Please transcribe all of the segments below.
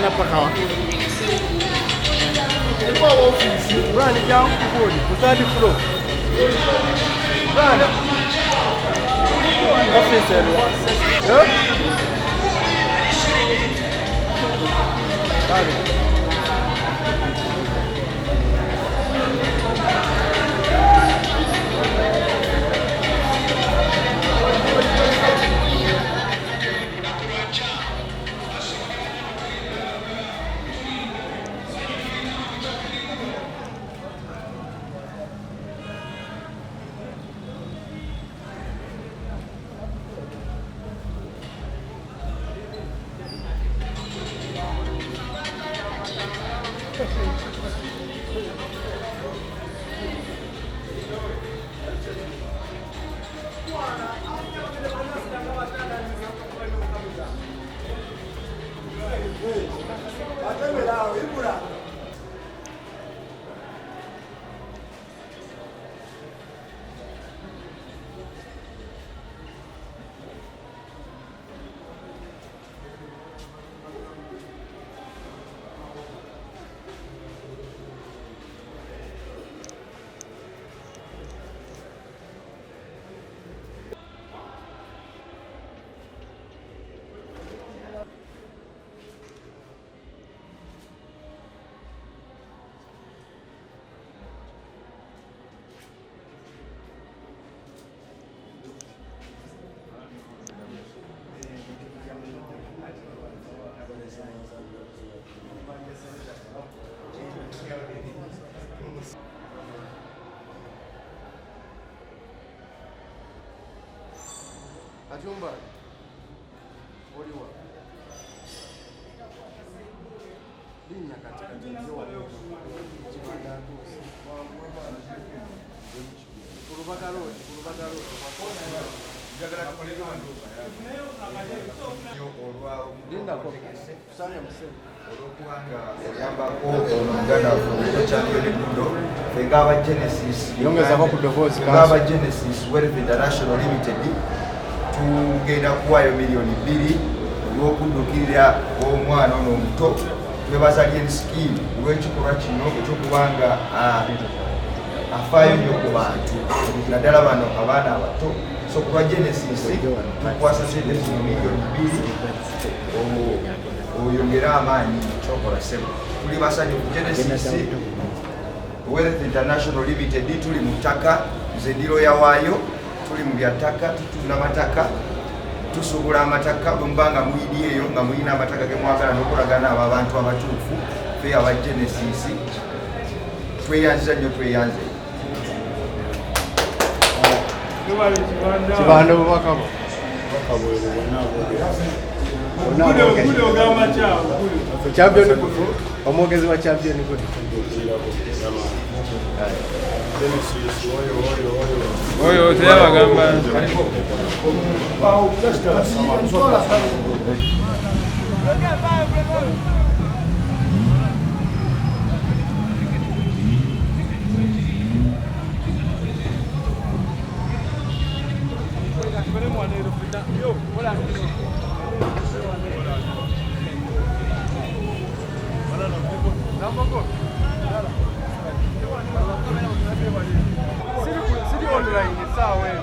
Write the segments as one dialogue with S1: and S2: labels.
S1: bagenda pakawa Brand down to board, put on the floor. Brand. Officer. Enyuumba. What do you want? Linnya katika ndio Kurubagaro. Jagala kukolera nduka. Linda ko. Kusanya msemo. Olokubanga oyambako omuganda ku champion Gudo Ettaka Genesis yongeza ko ku divorce Ettaka Genesis Wealth International Limited tugenda kuwayo milioni 2 olw'okuddukirira omwana ono omuto twebazalye scheme olw'ekikolwa kino ekyokubanga afaayo nnyo ku bantu naddala bano abaana abato so kuba Genesis tukwasa sente zino milioni 2 oyongera amaanyi kyokola sebo tuli basanyufu Genesis Wealth International Limited tuli mu ttaka nze ndiro yawaayo tuli mu byattaka tutunda mataka tusubula amataka bwembanga muyidi eyo nga muyina amataka ge mwagala n'okulagana abo abantu abatuufu fe aba Genesis tweyanziza nnyo tweyanze kibanda bubakabo champion omwogezi wa champion Gudo oyo teyabagamba Siri online sawa wewe.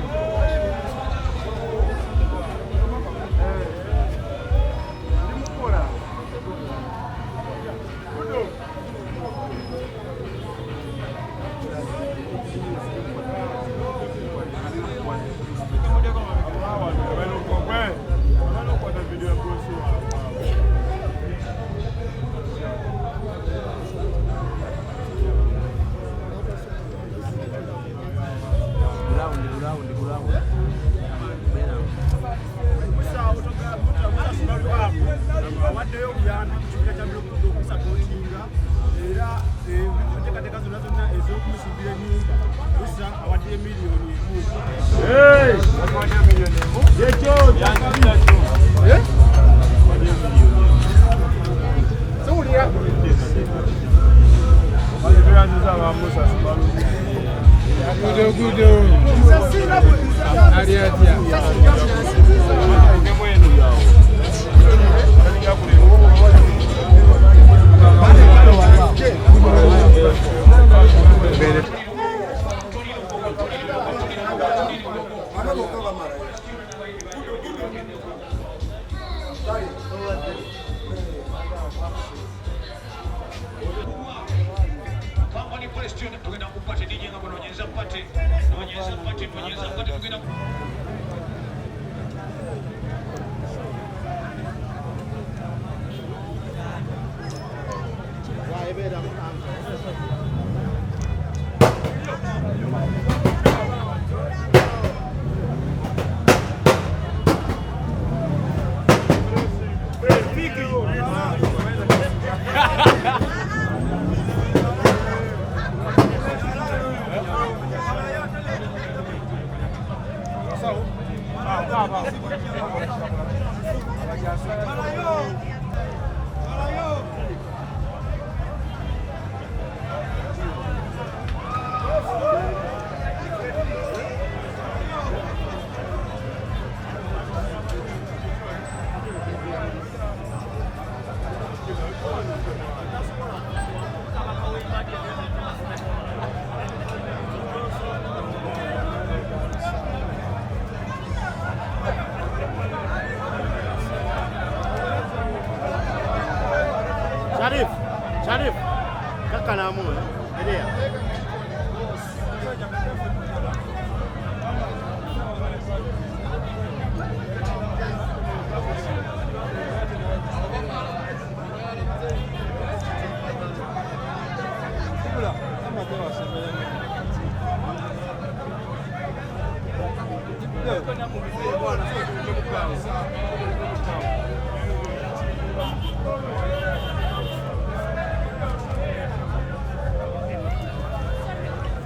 S1: Nimukora. Gudo. Bawadde obuyambi kikibuga kya Gudo okusapootinga era enteekateeka zonna zonna ez'okumusimbira ennyumba busa awadde miliyoni 1. Gudo.
S2: Sharif, kaka namu, endelea.